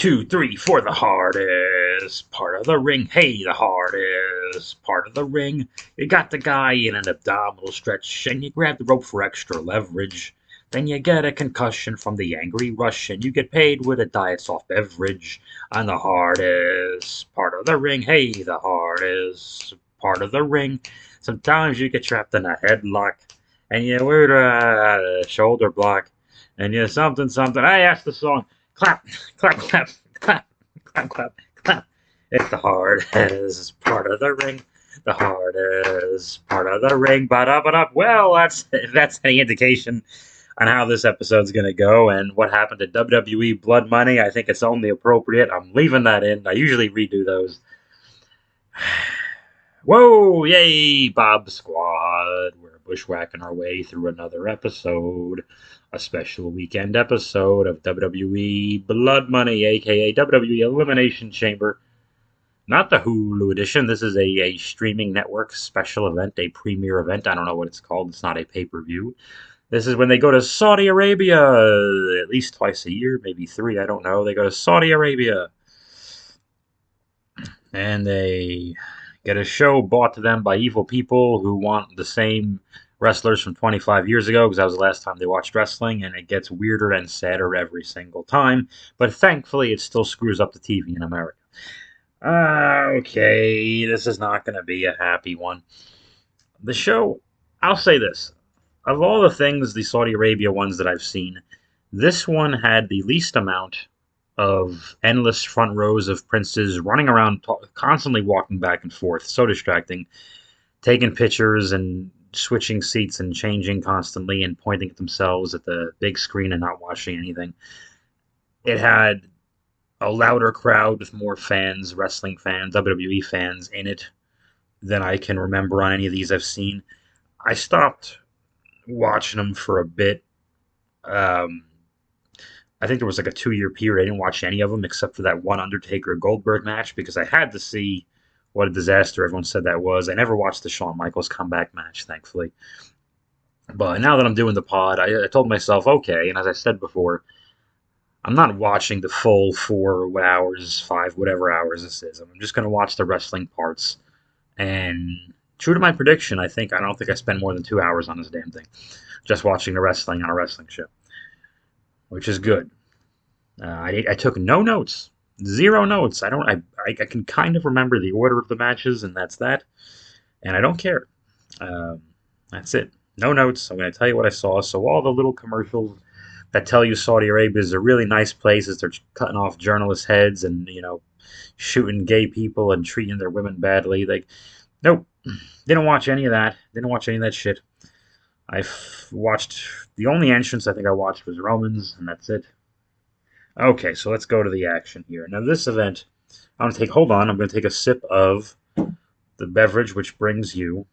2, 3, 4. The hardest part of the ring. Hey, the hardest part of the ring. You got the guy in an abdominal stretch, and you grab the rope for extra leverage. Then you get a concussion from the angry rush, and you get paid with a diet soft beverage. On the hardest part of the ring. Hey, the hardest part of the ring. Sometimes you get trapped in a headlock, and you wear a shoulder block, and you something something. Hey, that's the song. Clap, clap, clap, clap, clap, clap, clap. It's the hardest part of the ring. The hardest part of the ring. Ba-da-ba-da. Well, if that's any indication on how this episode's going to go and what happened to WWE Blood Money, I think it's only appropriate. I'm leaving that in. I usually redo those. Whoa, yay, Bob Squad. We're bushwhacking our way through another episode. A special weekend episode of WWE Blood Money, aka WWE Elimination Chamber. Not the Hulu edition. This is a streaming network special event, a premiere event. I don't know what it's called. It's not a pay-per-view. This is when they go to Saudi Arabia at least twice a year, maybe 3, I don't know. They go to Saudi Arabia. And they get a show bought to them by evil people who want the same wrestlers from 25 years ago, because that was the last time they watched wrestling, and it gets weirder and sadder every single time. But thankfully, it still screws up the TV in America. Okay, this is not going to be a happy one. The show, I'll say this. Of all the things, the Saudi Arabia ones that I've seen, this one had the least amount of endless front rows of princes running around, constantly walking back and forth, so distracting, taking pictures and switching seats and changing constantly and pointing at themselves at the big screen and not watching anything. It had a louder crowd with more fans, wrestling fans, WWE fans in it than I can remember on any of these I've seen. I stopped watching them for a bit. I think there was like a 2-year period. I didn't watch any of them except for that one Undertaker Goldberg match because I had to see what a disaster everyone said that was. I never watched the Shawn Michaels comeback match, thankfully. But now that I'm doing the pod, I told myself, okay, and as I said before, I'm not watching the full 4 hours, 5, whatever hours this is. I'm just going to watch the wrestling parts. And true to my prediction, I don't think I spend more than 2 hours on this damn thing. Just watching the wrestling on a wrestling show. Which is good. I took no notes. 0 notes. I can kind of remember the order of the matches, and that's that. And I don't care. That's it. No notes. I'm going to tell you what I saw. So all the little commercials that tell you Saudi Arabia is a really nice place as they're cutting off journalists' heads and, shooting gay people and treating their women badly. Nope. Didn't watch any of that. Didn't watch any of that shit. I've watched... The only entrance I think I watched was Roman's, and that's it. Okay, so let's go to the action here. Now, this event, I'm going to take a sip of the beverage which brings you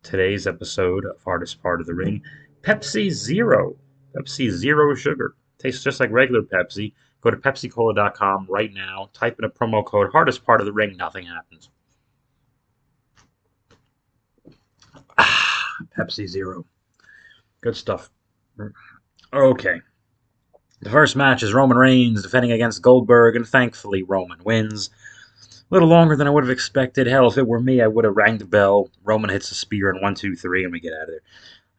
today's episode of Hardest Part of the Ring, Pepsi Zero. Pepsi Zero Sugar. Tastes just like regular Pepsi. Go to PepsiCola.com right now. Type in a promo code, Hardest Part of the Ring, nothing happens. Pepsi Zero. Good stuff. Okay. The first match is Roman Reigns defending against Goldberg, and thankfully Roman wins. A little longer than I would have expected. Hell, if it were me, I would have rang the bell. Roman hits a spear in 1, 2, 3, and we get out of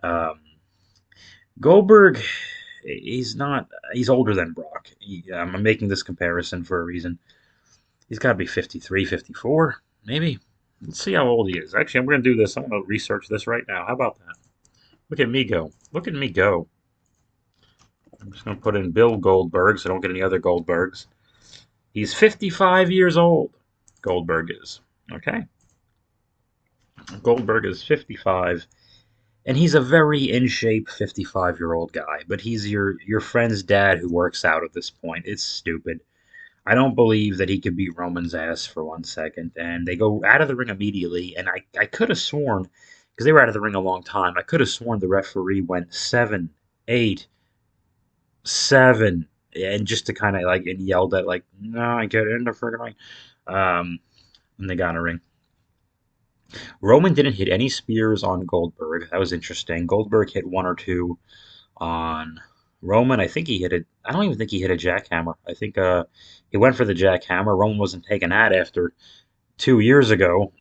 there. Goldberg, he's older than Brock. I'm making this comparison for a reason. He's got to be 53, 54, maybe. Let's see how old he is. Actually, I'm going to do this. I'm going to research this right now. How about that? Look at me go. Look at me go. I'm just going to put in Bill Goldberg so I don't get any other Goldbergs. He's 55 years old. Goldberg is. Okay? Goldberg is 55. And he's a very in-shape 55-year-old guy. But he's your friend's dad who works out at this point. It's stupid. I don't believe that he could beat Roman's ass for 1 second. And they go out of the ring immediately. And I could have sworn, because they were out of the ring a long time, I could have sworn the referee went 7, 8, 7, and just to kind of and yelled at no, I get in the friggin' ring. And they got in a ring. Roman didn't hit any spears on Goldberg. That was interesting. Goldberg hit 1 or 2 on Roman, I think he hit it. I don't even think he hit a jackhammer. I think he went for the jackhammer. Roman wasn't taking that after 2 years ago.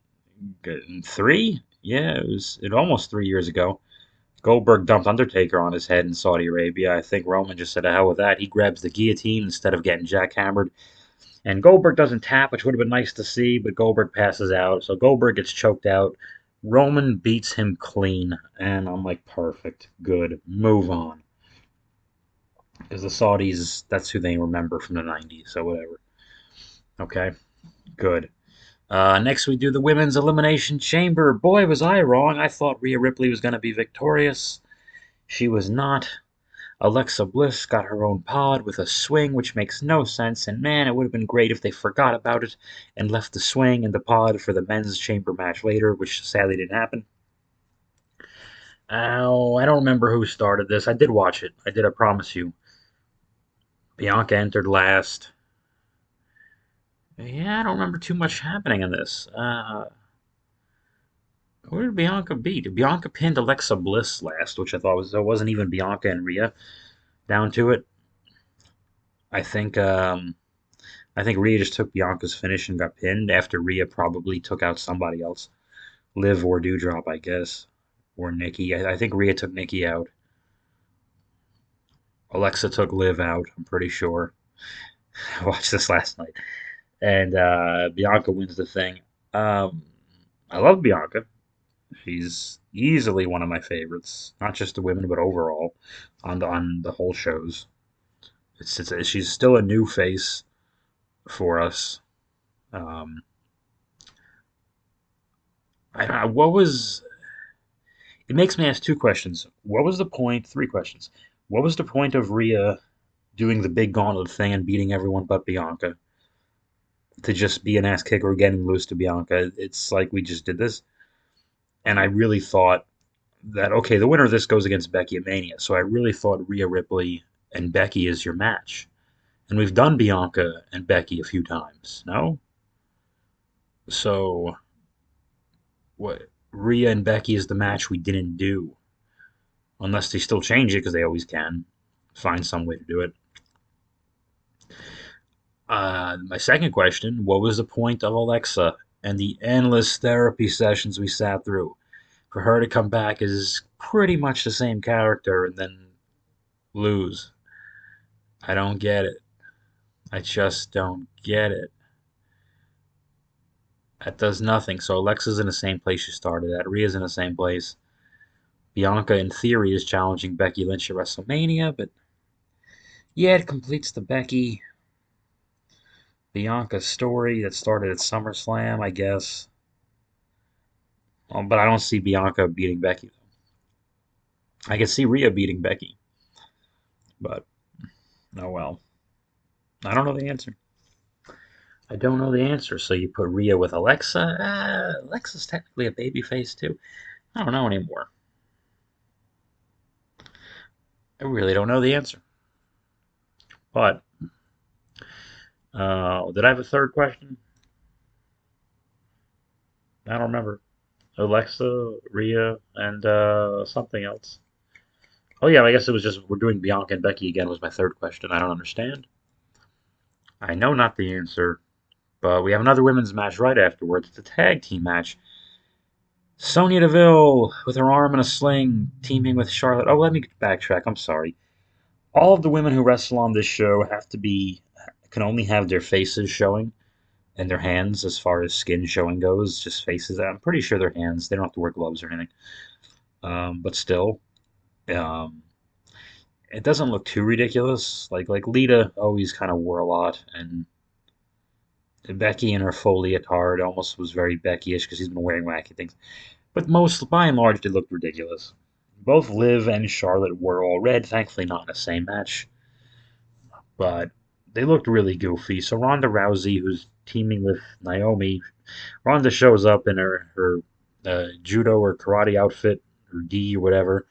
Three? Yeah, it almost 3 years ago. Goldberg dumped Undertaker on his head in Saudi Arabia. I think Roman just said, "To hell with that." He grabs the guillotine instead of getting jackhammered. And Goldberg doesn't tap, which would have been nice to see, but Goldberg passes out. So Goldberg gets choked out. Roman beats him clean. And I'm like, perfect. Good. Move on. Because the Saudis, that's who they remember from the 90s. So whatever. Okay. Good. Next, we do the Women's Elimination Chamber. Boy, was I wrong. I thought Rhea Ripley was going to be victorious. She was not. Alexa Bliss got her own pod with a swing, which makes no sense, and man, it would have been great if they forgot about it and left the swing and the pod for the men's chamber match later, which sadly didn't happen. Oh, I don't remember who started this. I did watch it. I did, I promise you. Bianca entered last. Yeah, I don't remember too much happening in this. Who did Bianca beat? Bianca pinned Alexa Bliss last, which I thought was it wasn't even Bianca and Rhea down to it. I think I think Rhea just took Bianca's finish and got pinned after Rhea probably took out somebody else. Liv or Dewdrop, I guess. Or Nikki. I think Rhea took Nikki out. Alexa took Liv out, I'm pretty sure. I watched this last night. And Bianca wins the thing. Um, I love Bianca. She's easily one of my favorites, not just the women, but overall on the whole shows. She's still a new face for us. Um, I don't know what was. It makes me ask two questions. What was the point? Three questions. What was the point of Rhea doing the big gauntlet thing and beating everyone but Bianca? To just be an ass kicker getting loose to Bianca. It's like we just did this. And I really thought that, okay, the winner of this goes against Becky at Mania. So I really thought Rhea Ripley and Becky is your match. And we've done Bianca and Becky a few times, no? So what? Rhea and Becky is the match we didn't do. Unless they still change it, because they always can. Find some way to do it. My second question, what was the point of Alexa and the endless therapy sessions we sat through? For her to come back as pretty much the same character and then lose. I don't get it. I just don't get it. That does nothing. So Alexa's in the same place she started at. Rhea's in the same place. Bianca, in theory, is challenging Becky Lynch at WrestleMania, but yeah, it completes the Becky Bianca story that started at SummerSlam, I guess. But I don't see Bianca beating Becky. I can see Rhea beating Becky, but oh well. I don't know the answer. I don't know the answer. So you put Rhea with Alexa. Alexa's technically a babyface too. I don't know anymore. I really don't know the answer. But did I have a third question? I don't remember. Alexa, Rhea, and something else. Oh yeah, I guess it was just we're doing Bianca and Becky again was my third question. I don't understand. I know not the answer, but we have another women's match right afterwards. It's a tag team match. Sonya Deville with her arm in a sling, teaming with Charlotte. Oh, let me backtrack. I'm sorry. All of the women who wrestle on this show have to be can only have their faces showing and their hands as far as skin showing goes. Just faces. I'm pretty sure their hands. They don't have to wear gloves or anything. But still, um, it doesn't look too ridiculous. Like Lita always kind of wore a lot, and Becky in her full leotard almost was very Becky-ish because she's been wearing wacky things. But most, by and large, they looked ridiculous. Both Liv and Charlotte were all red, thankfully not in the same match, but they looked really goofy. So Ronda Rousey, who's teaming with Naomi, Ronda shows up in her judo or karate outfit or gi or whatever,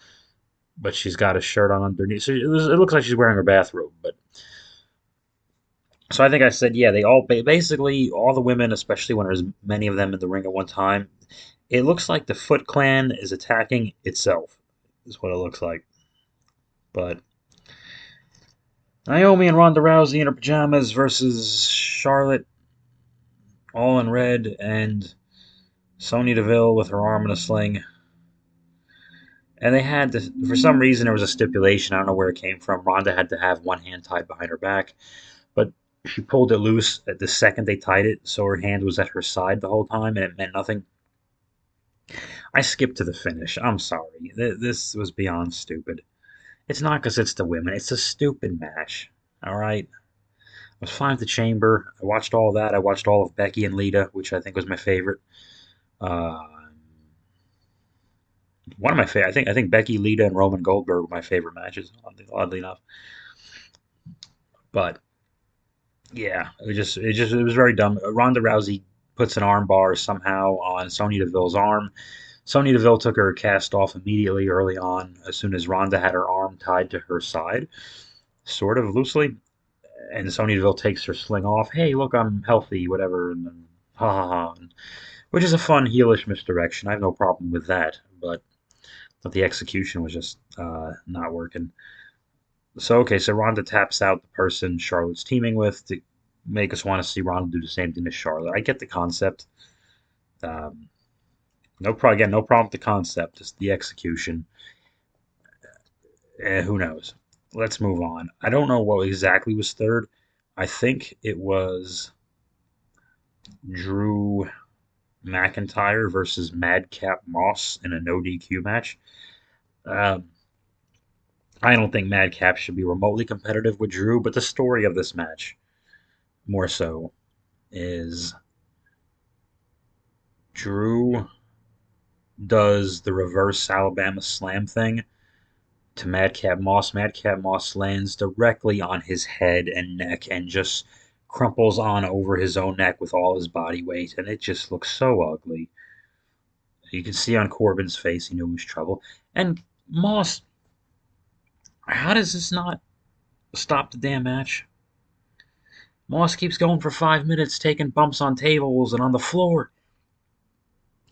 but she's got a shirt on underneath. So it looks like she's wearing her bathrobe. But so I think I said, yeah, they all basically all the women, especially when there's many of them in the ring at one time. It looks like the Foot Clan is attacking itself. Is what it looks like. But Naomi and Ronda Rousey in her pajamas versus Charlotte, all in red, and Sonya Deville with her arm in a sling. And they had to, for some reason, there was a stipulation. I don't know where it came from. Ronda had to have one hand tied behind her back, but she pulled it loose at the second they tied it, so her hand was at her side the whole time, and it meant nothing. I skipped to the finish. I'm sorry. This was beyond stupid. It's not because it's the women. It's a stupid match. All right. I was fine with the Chamber. I watched all that. I watched all of Becky and Lita, which I think was my favorite. Uh, one of my favorite. I think Becky, Lita, and Roman Goldberg were my favorite matches. Oddly enough, but yeah, it was very dumb. Ronda Rousey puts an arm bar somehow on Sonya Deville's arm. Sonya Deville took her cast off immediately early on, as soon as Ronda had her arm tied to her side, sort of loosely. And Sonya Deville takes her sling off. Hey, look, I'm healthy, whatever. And then, ha ha ha. Which is a fun heelish misdirection. I have no problem with that, but the execution was just not working. So okay, so Ronda taps out the person Charlotte's teaming with to make us want to see Ronda do the same thing to Charlotte. I get the concept. Um, no problem. Again, no problem with the concept. Just the execution. Who knows? Let's move on. I don't know what exactly was third. I think it was Drew McIntyre versus Madcap Moss in a no DQ match. Um, I don't think Madcap should be remotely competitive with Drew, but the story of this match, more so, is Drew does the reverse Alabama slam thing to Madcap Moss. Madcap Moss lands directly on his head and neck and just crumples on over his own neck with all his body weight, and it just looks so ugly. You can see on Corbin's face he knew it was trouble. And Moss, how does this not stop the damn match? Moss keeps going for 5 minutes, taking bumps on tables and on the floor.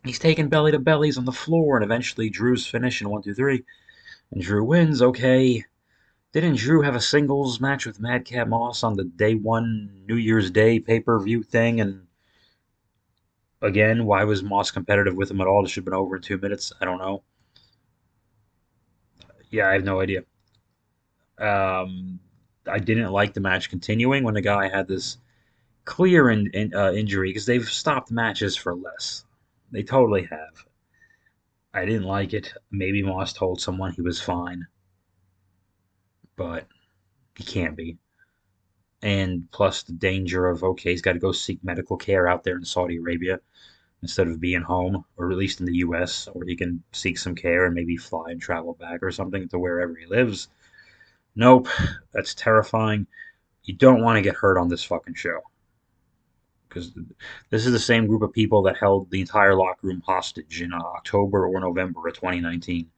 He's taking belly to bellies on the floor, and eventually Drew's finish in 1, 2, 3. And Drew wins, okay. Didn't Drew have a singles match with Madcap Moss on the day one New Year's Day pay-per-view thing? And again, why was Moss competitive with him at all? It should have been over in 2 minutes. I don't know. Yeah, I have no idea. Um, I didn't like the match continuing when the guy had this clear injury because they've stopped matches for less. They totally have. I didn't like it. Maybe Moss told someone he was fine, but he can't be. And plus the danger of, okay, he's got to go seek medical care out there in Saudi Arabia instead of being home, or at least in the U.S., or he can seek some care and maybe fly and travel back or something to wherever he lives. Nope, that's terrifying. You don't want to get hurt on this fucking show because this is the same group of people that held the entire locker room hostage in October or November of 2019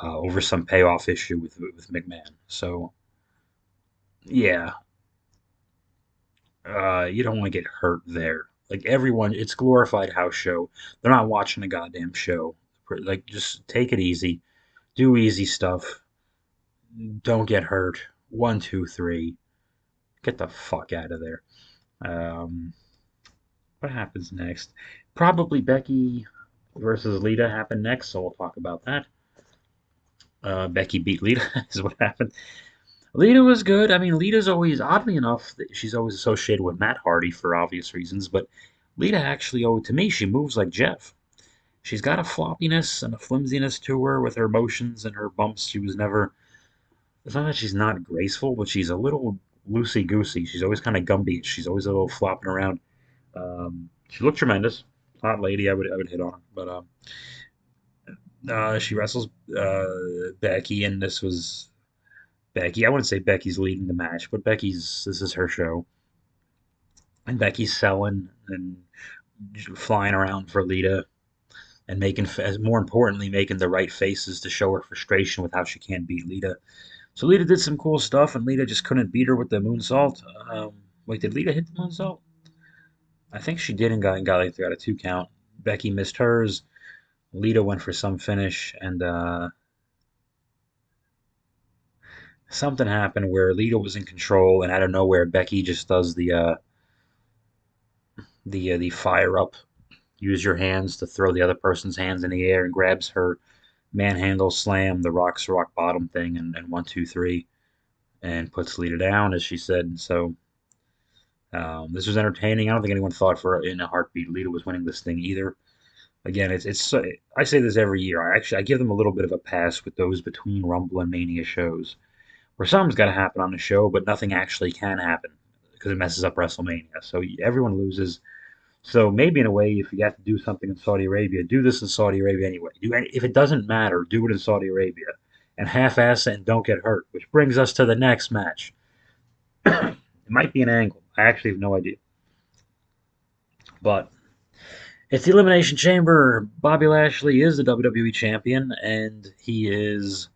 over some payoff issue with McMahon. So yeah, you don't want to get hurt there. Like everyone, it's glorified house show. They're not watching a goddamn show. Like just take it easy, do easy stuff. Don't get hurt. 1, 2, 3. Get the fuck out of there. Um, what happens next? Probably Becky versus Lita happen next, so we'll talk about that. Becky beat Lita is what happened. Lita was good. I mean, Lita's always, oddly enough, she's always associated with Matt Hardy for obvious reasons, but Lita actually, oh, to me, she moves like Jeff. She's got a floppiness and a flimsiness to her with her motions and her bumps. She was never, it's not that she's not graceful, but she's a little loosey goosey. She's always kind of Gumby. She's always a little flopping around. She looked tremendous. Hot lady, I would hit on her. But she wrestles Becky, and this was Becky. I wouldn't say Becky's leading the match, but this is her show, and Becky's selling and flying around for Lita, and making, more importantly, making the right faces to show her frustration with how she can't beat Lita. So Lita did some cool stuff, and Lita just couldn't beat her with the moonsault. Wait, did Lita hit the moonsault? I think she did and got a 2 count. Becky missed hers. Lita went for some finish, and something happened where Lita was in control, and out of nowhere, Becky just does the fire up. Use your hands to throw the other person's hands in the air and grabs her manhandle slam, the Rock's rock bottom thing, and 1, 2, 3, and puts Lita down, as she said. So this was entertaining. I don't think anyone thought for in a heartbeat Lita was winning this thing either. Again, it's I say this every year. I give them a little bit of a pass with those between Rumble and Mania shows, where something's got to happen on the show, but nothing actually can happen because it messes up WrestleMania. So everyone loses. So maybe in a way, if you have to do something in Saudi Arabia, do this in Saudi Arabia anyway. If it doesn't matter, do it in Saudi Arabia and half-ass it and don't get hurt. Which brings us to the next match. It might be an angle. I actually have no idea, but it's the Elimination Chamber. Bobby Lashley is the WWE champion, and he is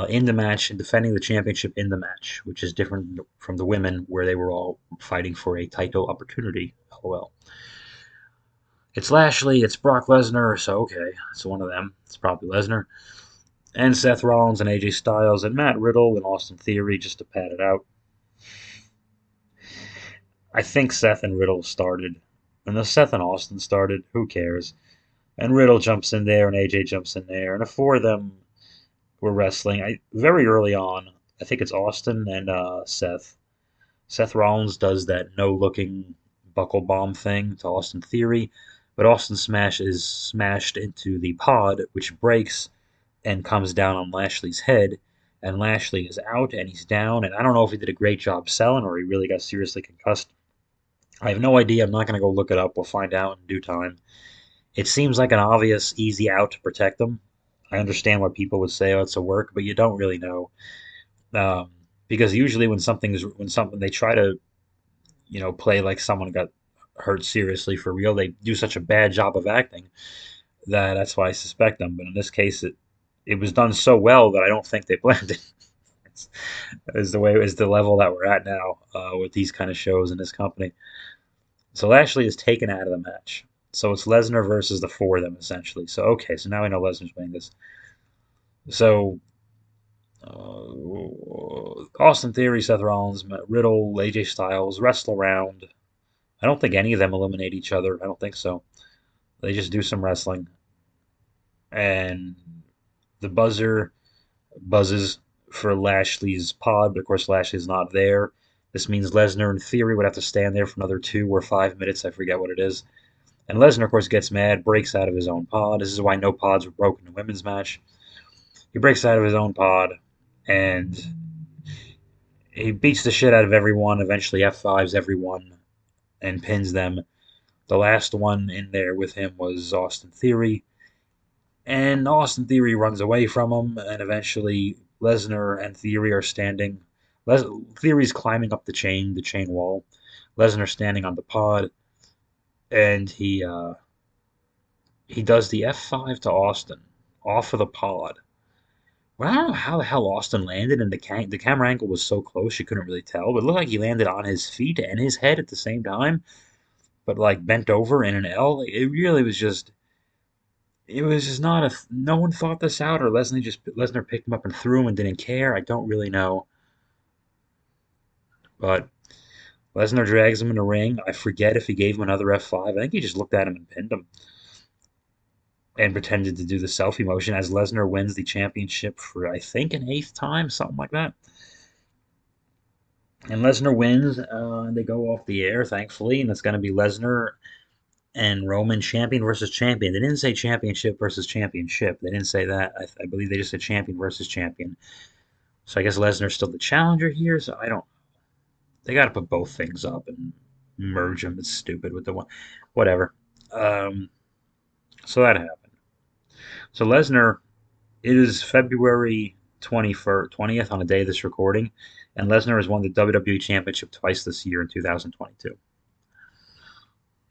in the match and defending the championship in the match, which is different from the women where they were all fighting for a title opportunity. LOL. It's Lashley, it's Brock Lesnar, so okay, it's one of them. It's probably Lesnar. And Seth Rollins and AJ Styles and Matt Riddle and Austin Theory just to pad it out. I think Seth and Riddle started. And the Seth and Austin started, who cares? And Riddle jumps in there and AJ jumps in there. And the four of them were wrestling. Very early on, I think it's Austin and Seth. Seth Rollins does that no-looking buckle bomb thing to Austin Theory, but Austin Smash is smashed into the pod, which breaks and comes down on Lashley's head, and Lashley is out and he's down, and I don't know if he did a great job selling or he really got seriously concussed. I have no idea. I'm not going to go look it up. We'll find out in due time. It seems like an obvious, easy out to protect them. I understand why people would say, "Oh, it's a work," but you don't really know, um, because usually when something they try to play like someone got hurt seriously for real, they do such a bad job of acting that's why I suspect them. But in this case, it was done so well that I don't think they planned it. Is the level that we're at now with these kind of shows in this company. So Lashley is taken out of the match. So it's Lesnar versus the four of them essentially. So okay, so now we know Lesnar's winning this. So Austin Theory, Seth Rollins, Riddle, AJ Styles wrestle around. I don't think any of them eliminate each other. I don't think so. They just do some wrestling, and the buzzer buzzes for Lashley's pod, but of course Lashley's not there. This means Lesnar, in theory, would have to stand there for another 2 or 5 minutes. I forget what it is. And Lesnar, of course, gets mad, breaks out of his own pod. This is why no pods were broken in the women's match. He breaks out of his own pod, and he beats the shit out of everyone, eventually F5s everyone, and pins them. The last one in there with him was Austin Theory, and Austin Theory runs away from him, and eventually Lesnar and Theory are standing. Theory's climbing up the chain wall. Lesnar standing on the pod, and he does the F5 to Austin off of the pod. Well, I don't know how the hell Austin landed, and the camera angle was so close you couldn't really tell, but it looked like he landed on his feet and his head at the same time, but like bent over in an L. It really was just. It was just not a. No one thought this out, or Lesnar picked him up and threw him and didn't care. I don't really know, but Lesnar drags him in the ring. I forget if he gave him another F5. I think he just looked at him and pinned him and pretended to do the selfie motion as Lesnar wins the championship for, I think, an eighth time, something like that. And Lesnar wins, and they go off the air, thankfully, and it's going to be Lesnar and Roman champion versus champion. They didn't say championship versus championship. They didn't say that. I believe they just said champion versus champion. So I guess Lesnar's still the challenger here. So I don't. They got to put both things up and merge them. It's stupid with the one. Whatever. So that happened. So Lesnar, it is February 20th on the day of this recording, and Lesnar has won the WWE Championship twice this year in 2022.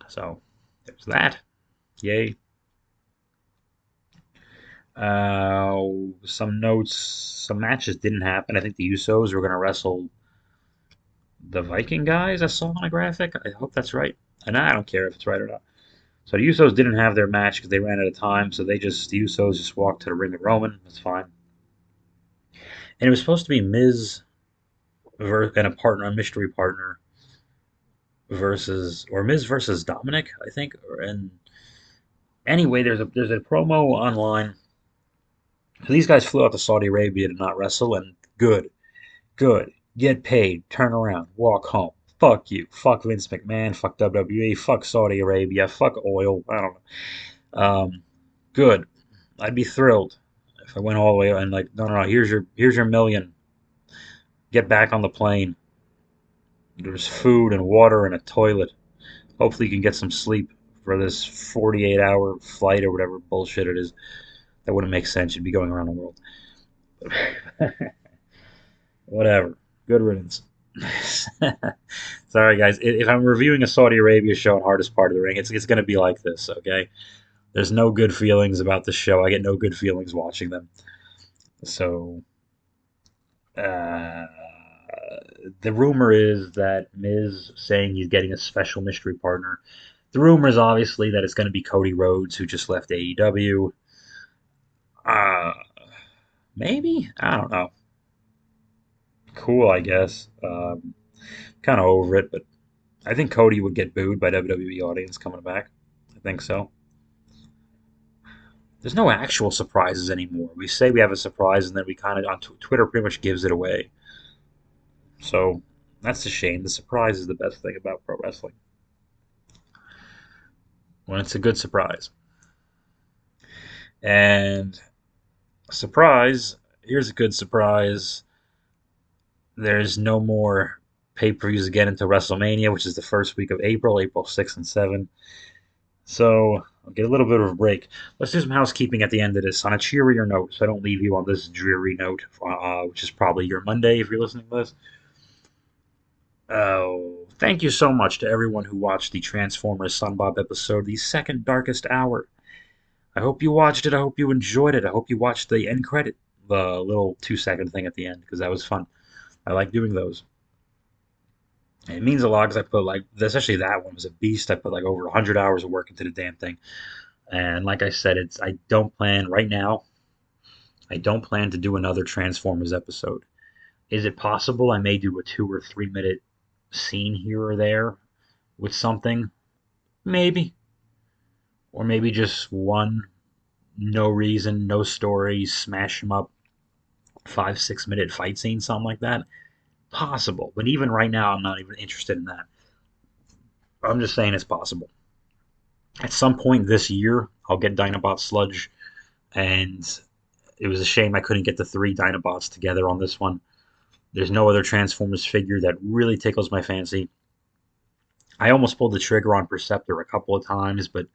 So there's that. Yay. Some notes, some matches didn't happen. I think the Usos were going to wrestle the Viking guys I saw on a graphic. I hope that's right. And I don't care if it's right or not. So the Usos didn't have their match because they ran out of time. So the Usos just walked to the ring of Roman. That's fine. and it was supposed to be Miz and a mystery partner versus, or Miz versus Dominic, I think. And anyway, there's a promo online. So these guys flew out to Saudi Arabia to not wrestle, and good, good. Get paid, turn around, walk home. Fuck you. Fuck Vince McMahon. Fuck WWE. Fuck Saudi Arabia. Fuck oil. I don't know. Good. I'd be thrilled if I went all the way and like, no, no, no. Here's your million. Get back on the plane. There's food and water and a toilet. Hopefully you can get some sleep for this 48-hour flight or whatever bullshit it is. That wouldn't make sense. You'd be going around the world. Whatever. Good riddance. Sorry, guys. If I'm reviewing a Saudi Arabia show on Hardest Part of the Ring, it's going to be like this, okay? There's no good feelings about the show. I get no good feelings watching them. So, uh, the rumor is that Miz saying he's getting a special mystery partner. The rumor is obviously that it's going to be Cody Rhodes, who just left AEW. Uh, Maybe? I don't know. Cool, I guess. Kind of over it, but I think Cody would get booed by WWE audience coming back. I think so. There's no actual surprises anymore. We say we have a surprise, and then we kind of on Twitter pretty much gives it away. So that's a shame. The surprise is the best thing about pro wrestling when it's a good surprise. And surprise, here's a good surprise. There's no more pay per views again until WrestleMania, which is the first week of April, April 6th and 7th. So I'll get a little bit of a break. Let's do some housekeeping at the end of this on a cheerier note, so I don't leave you on this dreary note, which is probably your Monday if you're listening to this. Thank you so much to everyone who watched the Transformers Sunbob episode, the second darkest hour. I hope you watched it. I hope you enjoyed it. I hope you watched the end credit, the little 2-second thing at the end, because that was fun. I like doing those. And it means a lot because I put like, especially that one was a beast. I put like over 100 hours of work into the damn thing. And like I said, I don't plan right now. I don't plan to do another Transformers episode. Is it possible I may do a 2 or 3 minute scene here or there with something? Maybe. Or maybe just one, no reason, no story, smash them up, 5, 6 minute fight scene, something like that. Possible. But even right now, I'm not even interested in that. I'm just saying it's possible. At some point this year, I'll get Dinobot Sludge, and it was a shame I couldn't get the 3 Dinobots together on this one. There's no other Transformers figure that really tickles my fancy. I almost pulled the trigger on Perceptor a couple of times, but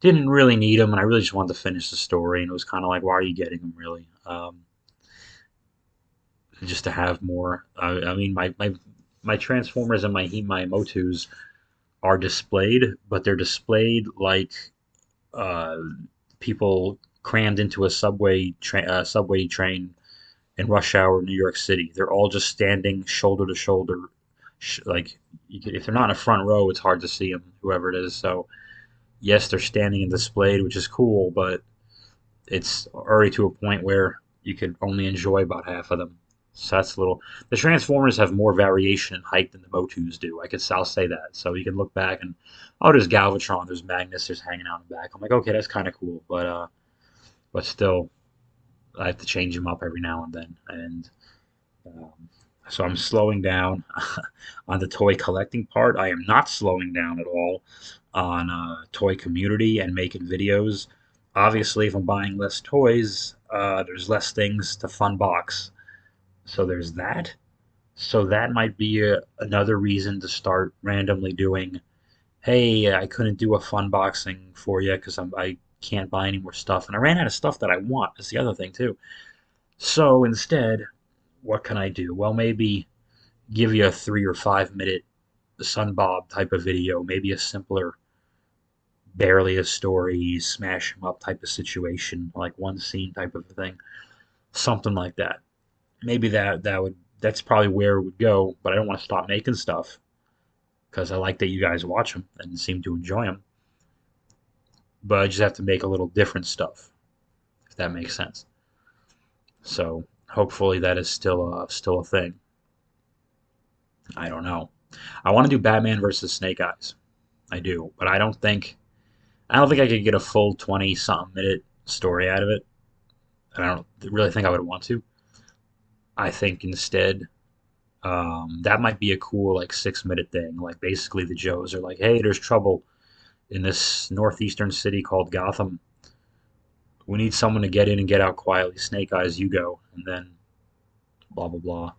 didn't really need him, and I really just wanted to finish the story, and it was kind of like, why are you getting him, really? Just to have more. I mean, my Transformers and my Motus are displayed, but they're displayed like uh, people crammed into a subway train in rush hour New York City. They're all just standing shoulder to shoulder. Like if they're not in a front row, it's hard to see them, whoever it is. So yes, they're standing and displayed, which is cool, but it's already to a point where you could only enjoy about half of them. So that's a little. The Transformers have more variation in height than the Motus do. I'll say that. So you can look back and oh, there's Galvatron, there's Magnus, there's hanging out in the back. I'm like, okay, that's kind of cool, but still, I have to change them up every now and then, and um, so I'm slowing down on the toy collecting part. I am not slowing down at all on toy community and making videos. Obviously, if I'm buying less toys, there's less things to fun box. So there's that. So that might be another reason to start randomly doing, hey, I couldn't do a fun boxing for you because I can't buy any more stuff. And I ran out of stuff that I want. That's the other thing, too. So instead, what can I do? Well, maybe give you a 3 or 5 minute Sun Bob type of video, maybe a simpler, barely a story, smash 'em up type of situation, like one scene type of thing. Something like that. Maybe that's probably where it would go, but I don't want to stop making stuff because I like that you guys watch them and seem to enjoy them. But I just have to make a little different stuff, if that makes sense. So Hopefully that is still a thing. I don't know. I want to do Batman versus Snake Eyes. I do, but I don't think I could get a full 20 something minute story out of it. And I don't really think I would want to. I think instead that might be a cool like 6 minute thing. Like basically the Joes are like, hey, there's trouble in this northeastern city called Gotham. We need someone to get in and get out quietly. Snake Eyes, you go, and then blah blah blah.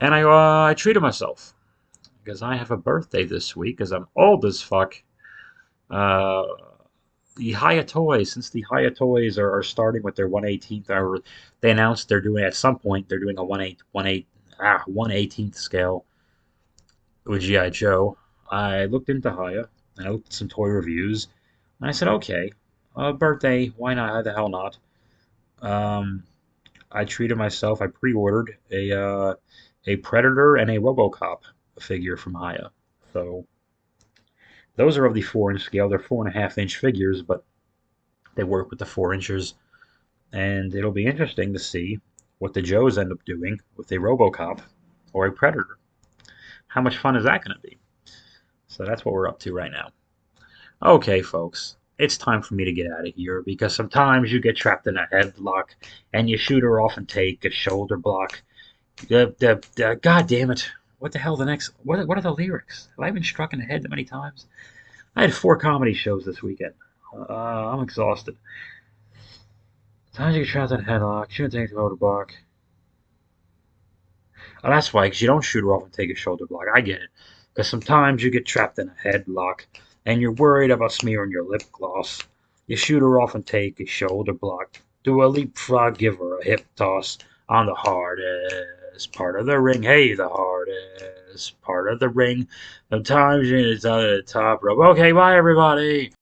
And I treated myself because I have a birthday this week because I'm old as fuck. Uh, the Hiya Toys, since the Hiya Toys are starting with their 1/18th, they announced they're doing at some point they're doing a 1/18th scale with GI Joe. I looked into Hiya and I looked at some toy reviews and I said, okay, birthday, why not? Why the hell not? Um, I treated myself. I pre-ordered a Predator and a RoboCop figure from Hiya. So those are of the 4 inch scale. They're 4.5 inch figures, but they work with the 4 inches, and it'll be interesting to see what the Joes end up doing with a RoboCop or a Predator. How much fun is that going to be? So that's what we're up to right now. Okay, folks, it's time for me to get out of here because sometimes you get trapped in a headlock and you shoot her off and take a shoulder block. God damn it. What the hell the next? What are the lyrics? Have I been struck in the head that many times? I had 4 comedy shows this weekend. I'm exhausted. Sometimes you get trapped in a headlock, shoot and take a shoulder block. Oh, that's why, because you don't shoot her off and take a shoulder block. I get it. Because sometimes you get trapped in a headlock and you're worried about smearing your lip gloss. You shoot her off and take a shoulder block. Do a leapfrog, give her a hip toss on the hardest part of the ring. Hey, the hardest part of the ring. Sometimes it's on the top rope. Okay, bye, everybody.